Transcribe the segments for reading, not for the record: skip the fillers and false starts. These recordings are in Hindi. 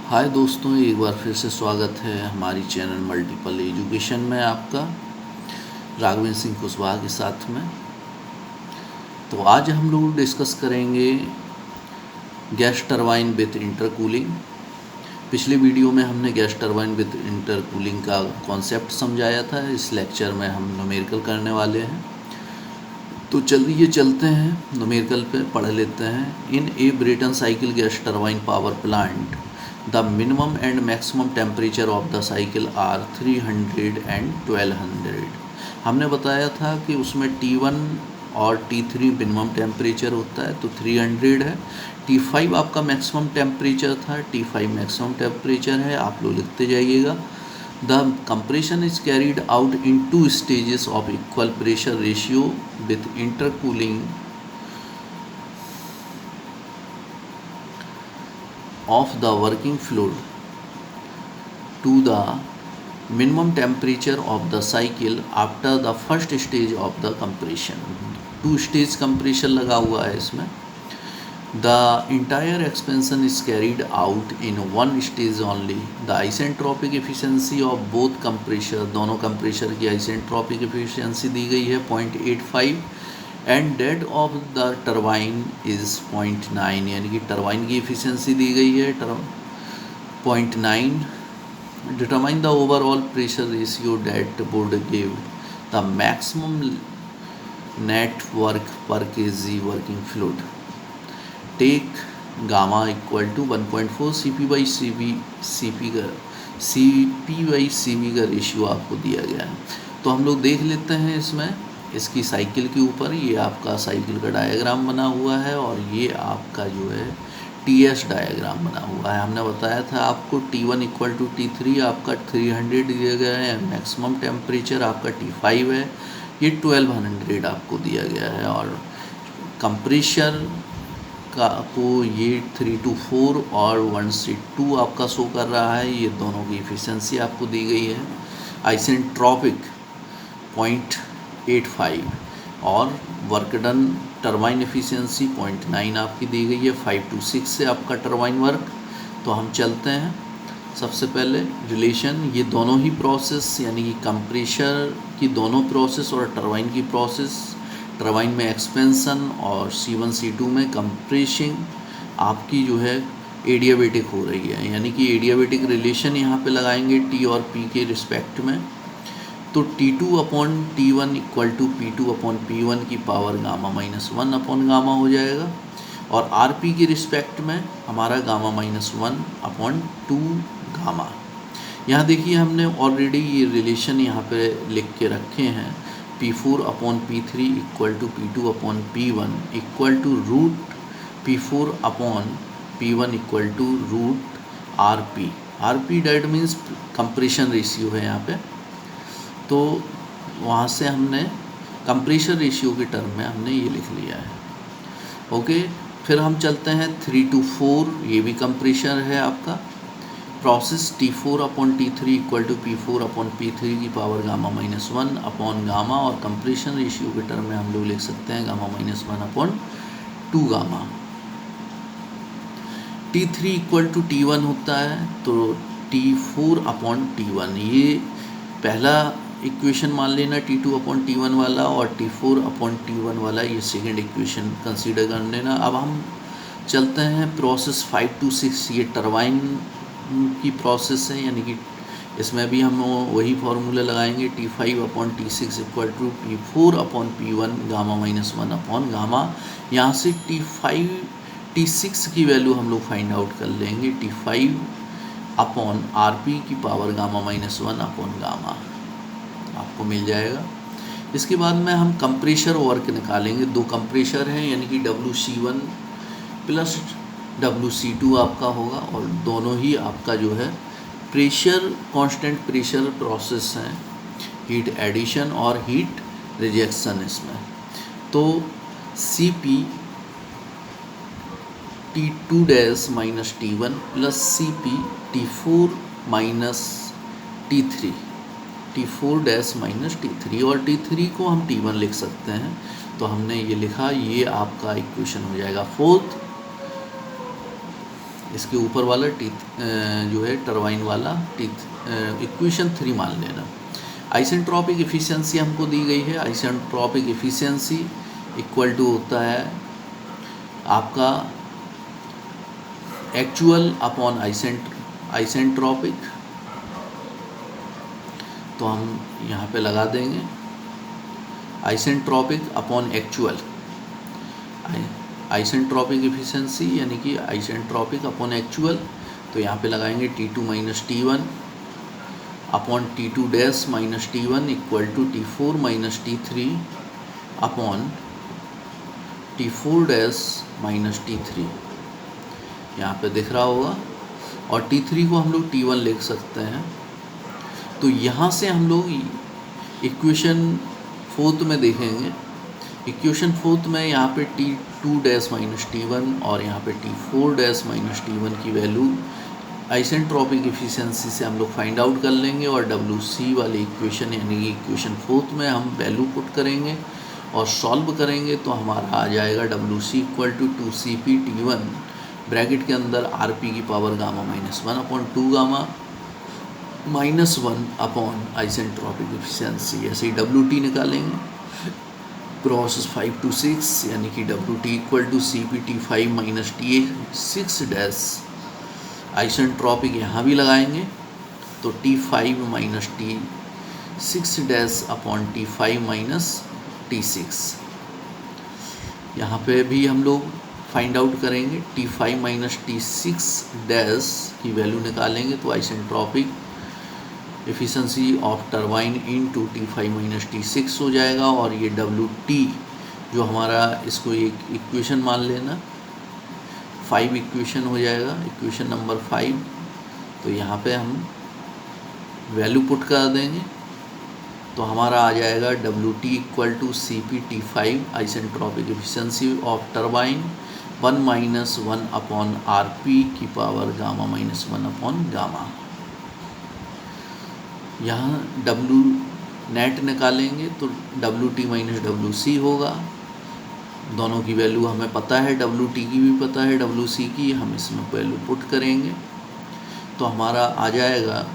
हाय दोस्तों, एक बार फिर से स्वागत है हमारी चैनल मल्टीपल एजुकेशन में आपका राघवेंद्र सिंह कुशवाहा के साथ में। तो आज हम लोग डिस्कस करेंगे गैस टरबाइन विथ इंटरकूलिंग। पिछले वीडियो में हमने गैस टरबाइन विथ इंटरकूलिंग का कॉन्सेप्ट समझाया था। इस लेक्चर में हम न्यूमेरिकल करने वाले हैं, तो चलिए चलते हैं न्यूमेरिकल पे पढ़ लेते हैं। In a Brayton cycle gas turbine power plant the minimum and maximum temperature of the cycle are 300 and 1200। हमने बताया था कि उसमें T1 और T3 मिनिमम टेम्परेचर होता है, तो 300 है। T5 आपका मैक्सिमम टेम्परेचर था, T5 मैक्सिमम टेम्परेचर है, आप लोग लिखते जाइएगा। The compression is carried out in two stages of equal pressure ratio with intercooling of the working fluid to the minimum temperature of the cycle after the first stage of the compression. Two stage compression लगा हुआ है इसमें। The entire expansion is carried out in one stage only. The isentropic efficiency of both compressor, दोनों compressor की isentropic efficiency दी गई है 0.85 and that of the turbine is 0.9, यानी कि टरबाइन की efficiency दी गई है 0.9. Determine the overall pressure ratio that would give the maximum net work per kg working fluid. Take gamma equal to 1.4 CP/CV का रेशियो आपको दिया गया है। तो हम लोग देख लेते हैं इसमें इसकी साइकिल के ऊपर। ये आपका साइकिल का डायग्राम बना हुआ है और ये आपका जो है TS डायग्राम बना हुआ है। हमने बताया था आपको T1 इक्वल टू T3 आपका 300 दिया गया है, मैक्सिमम टेम्परेचर आपका T5 है, ये 1200 आपको दिया गया है। और कंप्रेशर का को ये 3 to 4 और 1 से 2 आपका शो कर रहा है। ये दोनों की इफ़िशेंसी आपको दी गई है। आइसेंट्रोपिक 0.85 और वर्क डन टरबाइन एफिशिएंसी 0.9 आपकी दी गई है। 5 to 6 से आपका टरबाइन वर्क। तो हम चलते हैं सबसे पहले रिलेशन, ये दोनों ही प्रोसेस यानी कि कंप्रेशर की दोनों प्रोसेस और टरबाइन की प्रोसेस, टरबाइन में एक्सपेंशन और C1 C2 में कंप्रेसिंग आपकी जो है एडियाबेटिक हो रही है, यानी कि एडियाबेटिक रिलेशन यहाँ पे लगाएंगे T और P के रिस्पेक्ट में। तो T2/T1 इक्वल टू P2/P1 की पावर गामा -1 अपॉन गामा हो जाएगा। और RP के रिस्पेक्ट में हमारा गामा -1/2 गामा। यहाँ देखिए हमने ऑलरेडी ये रिलेशन यहाँ पे लिख के रखे हैं। P4/P3 equal to P2/P1 equal to root P4/P1 equal to root RP। RP that means compression ratio है यहाँ पे। तो वहाँ से हमने कंप्रेशन रेशियो के टर्म में हमने ये लिख लिया है। ओके, फिर हम चलते हैं 3 to 4, ये भी कंप्रेशन है आपका। Process T4/T3 equal to P4/P3 की पावर गामा -1 अपॉन गामा। और कंप्रेशन रेशियो के टर्म में हम लोग लिख सकते हैं gamma -1/2 gamma. T3 equal to T1 होता है, तो T4/T1 ये पहला इक्वेशन मान लेना T2/T1 वाला, और T4/T1 वाला ये सेकेंड इक्वेशन कंसीडर कर लेना। अब हम चलते हैं प्रोसेस 5 to 6, ये टरबाइन की प्रोसेस है, यानी कि इसमें भी हम वही फार्मूला लगाएंगे T5/T6 equal to P4/P1 gamma -1 upon gamma. यहाँ से T6 की वैल्यू हम लोग फाइंड आउट कर लेंगे, T5/RP की पावर गामा -1 अपॉन गामा आपको मिल जाएगा। इसके बाद में हम कंप्रेशर वर्क निकालेंगे। दो कंप्रेशर हैं, यानी कि WC1 प्लस WC2 आपका होगा, और दोनों ही आपका जो है प्रेशर कांस्टेंट प्रेशर प्रोसेस हैं, हीट एडिशन और हीट रिजेक्शन इसमें। तो CP T2- T1 plus CP T4- T3 और T3 को हम T1 लिख सकते हैं। तो हमने ये लिखा, ये आपका इक्वेशन हो जाएगा फोर्थ। इसके ऊपर वाला जो है टरबाइन वाला इक्वेशन 3 मान लेना। आइसेंट्रोपिक एफिशिएंसी हमको दी गई है। आइसेंट्रोपिक एफिशिएंसी इक्वल टू होता है आपका एक्चुअल अपॉन आइसेंट्रोपिक। तो हम यहाँ पे लगा देंगे isentropic upon actual. Isentropic efficiency यानी कि आइसेंट्रोपिक अपॉन एक्चुअल, तो यहाँ पे लगाएंगे T2 minus T1 upon T2 dash minus T1 equal to T4 minus T3 upon T4 dash minus T3, यहाँ पे दिख रहा होगा। और T3 को हम लोग T1 लिख सकते हैं। तो यहाँ से हम लोग इक्वेशन 4 में देखेंगे। इक्वेशन 4 में यहाँ पे T2 डैश माइनस T1 और यहाँ पे T4 डैश माइनस T1 की वैल्यू आइसेंट्रोपिक एफिशिएंसी से हम लोग फाइंड आउट कर लेंगे और WC वाली इक्वेशन यानी कि इक्वेशन 4 में हम वैल्यू पुट करेंगे और सॉल्व करेंगे। तो हमारा आ जाएगा WC equal to 2CP T1 bracket के अंदर RP की power gamma minus 1 upon 2 gamma minus 1 upon isentropic efficiency. ऐसे ही WT निकालेंगे प्रोसेस 5 to 6 यानी कि WT equal to CP/T5 minus T6 dash. Isentropic यहाँ भी लगाएंगे तो T5 minus T6 dash upon T5 minus T6। यहाँ पे भी हम लोग फाइंड आउट करेंगे T5 माइनस T6 डैश की वैल्यू निकालेंगे तो isentropic efficiency of turbine into T5 minus T6 हो जाएगा। और ये WT जो हमारा, इसको एक इक्वेशन मान लेना, 5 इक्वेशन हो जाएगा, इक्वेशन नंबर 5। तो यहाँ पे हम वैल्यू पुट कर देंगे तो हमारा आ जाएगा WT equal to CP/T5 isentropic efficiency of turbine 1 minus 1 upon RP की power gamma minus 1 upon gamma. यहाँ W नेट निकालेंगे तो WT माइनस WC होगा। दोनों की वैल्यू हमें पता है, WT की भी पता है, WC की। हम इसमें वैल्यू पुट करेंगे तो हमारा आ जाएगा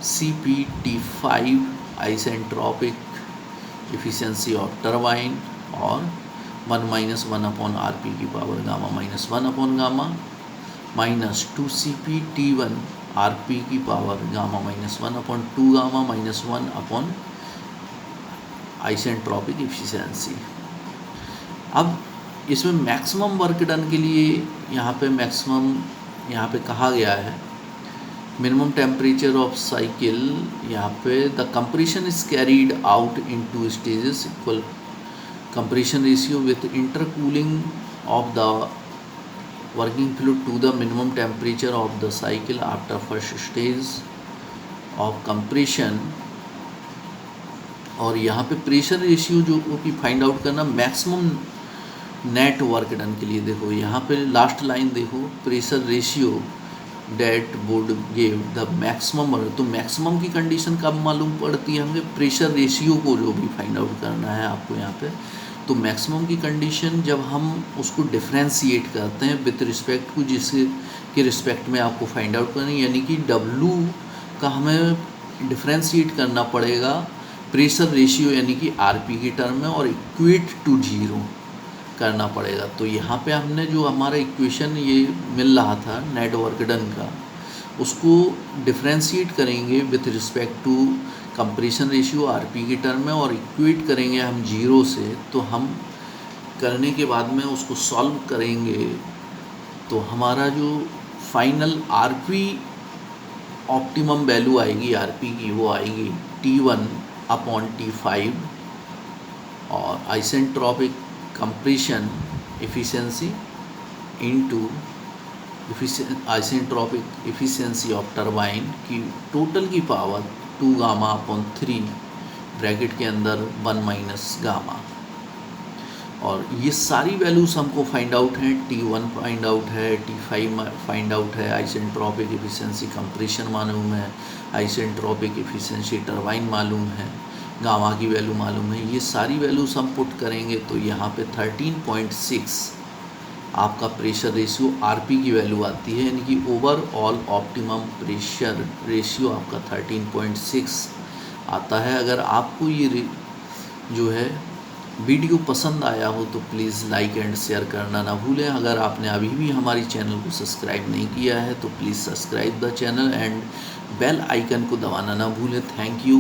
CP/T5 isentropic efficiency of turbine और 1 माइनस 1 अपॉन RP की power gamma minus 1 upon gamma minus 2CP/T1 RP की power gamma minus 1 upon 2 gamma minus 1 upon isentropic efficiency. अब इसमें मैक्सिमम वर्क डन के लिए यहाँ पे कहा गया है मिनिमम टेम्परेचर ऑफ साइकिल। यहाँ पे the compression is carried out in 2 stages equal compression ratio with intercooling of the working fluid to the minimum temperature of the cycle after first stage of compression। और यहाँ पे प्रेशर रेशियो जो कि फाइंड आउट करना मैक्सिमम नेट वर्क डन के लिए। देखो यहाँ पे लास्ट लाइन देखो, pressure ratio debt would give the maximum. तो मैक्सिमम की कंडीशन कब मालूम पड़ती है हमें? प्रेशर रेशियो को जो भी फाइंड आउट करना है आपको यहाँ पे। तो मैक्सिमम की कंडीशन जब हम उसको डिफ्रेंशिएट करते हैं विथ रिस्पेक्ट टू जिसके के रिस्पेक्ट में आपको फाइंड आउट करना है, यानी कि W का हमें डिफ्रेंशिएट करना पड़ेगा प्रेशर रेशियो यानी कि RP के टर्म में और इक्वेट टू 0 करना पड़ेगा। तो यहाँ पे हमने जो हमारा इक्वेशन ये मिल रहा था नेट वर्क डन का, उसको डिफ्रेंशिएट करेंगे with respect to compression ratio RP के टर्म में और इक्वेट करेंगे हम 0 से। तो हम करने के बाद में उसको सॉल्व करेंगे तो हमारा जो फाइनल RP ऑप्टिमम वैल्यू आएगी RP की, वो आएगी T1 अपॉन T5 और isentropic compression efficiency into isentropic efficiency of turbine की टोटल की पावर 2 गामा अपॉन 3 ब्रैकेट के अंदर 1 माइनस गामा। और ये सारी वैल्यूज़ हमको फाइंड आउट हैं। T1 फाइंड आउट है, T5 फाइंड आउट है, आइसेंट्रोपिक एफिशिएंसी कंप्रेशन मालूम है, आइसेंट्रोपिक एफिशिएंसी टरबाइन मालूम है, गामा की वैल्यू मालूम है। ये सारी वैल्यूज़ हम पुट करेंगे तो यहाँ पे 13.6 आपका प्रेशर रेशियो आरपी की वैल्यू आती है, यानी कि ओवरऑल ऑप्टिमम प्रेशर रेशियो आपका 13.6 आता है। अगर आपको ये जो है वीडियो पसंद आया हो तो प्लीज़ लाइक एंड शेयर करना ना भूलें। अगर आपने अभी भी हमारी चैनल को सब्सक्राइब नहीं किया है तो please subscribe the channel and bell icon को दबाना ना भूलें। Thank you.